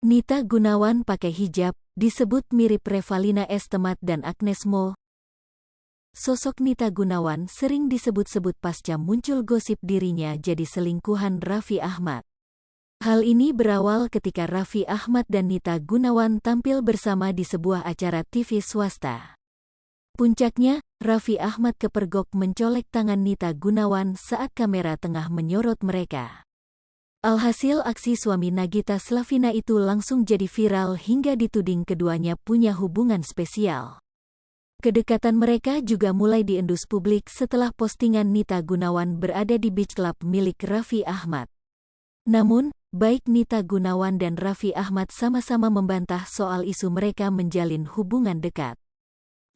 Nita Gunawan pakai hijab, disebut mirip Revalina S. Temat dan Agnes Mo. Sosok Nita Gunawan sering disebut-sebut pasca muncul gosip dirinya jadi selingkuhan Raffi Ahmad. Hal ini berawal ketika Raffi Ahmad dan Nita Gunawan tampil bersama di sebuah acara TV swasta. Puncaknya, Raffi Ahmad kepergok mencolek tangan Nita Gunawan saat kamera tengah menyorot mereka. Alhasil aksi suami Nagita Slavina itu langsung jadi viral hingga dituding keduanya punya hubungan spesial. Kedekatan mereka juga mulai diendus publik setelah postingan Nita Gunawan berada di beach club milik Raffi Ahmad. Namun, baik Nita Gunawan dan Raffi Ahmad sama-sama membantah soal isu mereka menjalin hubungan dekat.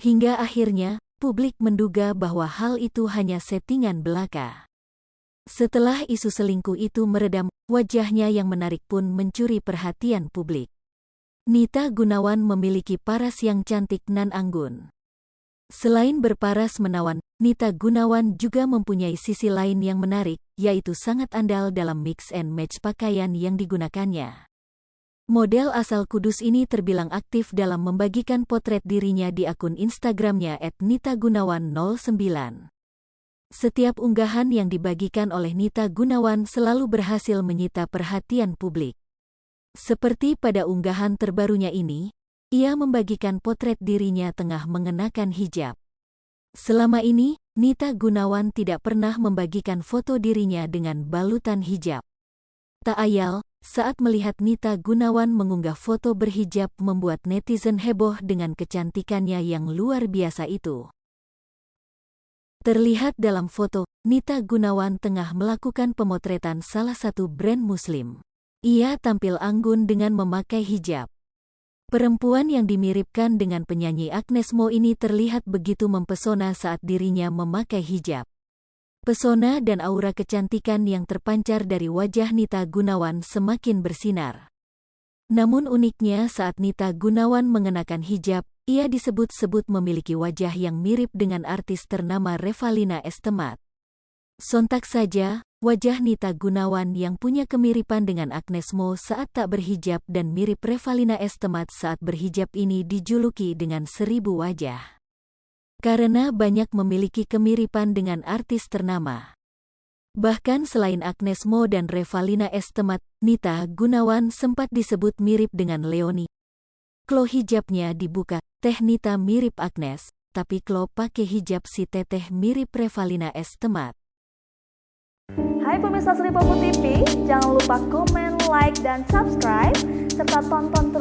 Hingga akhirnya, publik menduga bahwa hal itu hanya settingan belaka. Setelah isu selingkuh itu meredam, wajahnya yang menarik pun mencuri perhatian publik. Nita Gunawan memiliki paras yang cantik nan anggun. Selain berparas menawan, Nita Gunawan juga mempunyai sisi lain yang menarik, yaitu sangat andal dalam mix and match pakaian yang digunakannya. Model asal Kudus ini terbilang aktif dalam membagikan potret dirinya di akun Instagramnya @nitagunawan09. Setiap unggahan yang dibagikan oleh Nita Gunawan selalu berhasil menyita perhatian publik. Seperti pada unggahan terbarunya ini, ia membagikan potret dirinya tengah mengenakan hijab. Selama ini, Nita Gunawan tidak pernah membagikan foto dirinya dengan balutan hijab. Tak ayal, saat melihat Nita Gunawan mengunggah foto berhijab membuat netizen heboh dengan kecantikannya yang luar biasa itu. Terlihat dalam foto, Nita Gunawan tengah melakukan pemotretan salah satu brand muslim. Ia tampil anggun dengan memakai hijab. Perempuan yang dimiripkan dengan penyanyi Agnes Mo ini terlihat begitu mempesona saat dirinya memakai hijab. Pesona dan aura kecantikan yang terpancar dari wajah Nita Gunawan semakin bersinar. Namun uniknya saat Nita Gunawan mengenakan hijab, ia disebut-sebut memiliki wajah yang mirip dengan artis ternama Revalina S. Temat. Sontak saja, wajah Nita Gunawan yang punya kemiripan dengan Agnes Mo saat tak berhijab dan mirip Revalina S. Temat saat berhijab ini dijuluki dengan 1000 wajah. Karena banyak memiliki kemiripan dengan artis ternama. Bahkan selain Agnes Mo dan Revalina S. Temat, Nita Gunawan sempat disebut mirip dengan Leoni. Klo hijabnya dibuka, Teh Nita mirip Agnes, tapi klo pakai hijab si Teteh mirip Revalina S. Temat. Hai pemirsa Sri Popo TV, jangan lupa komen, like, dan subscribe, serta tonton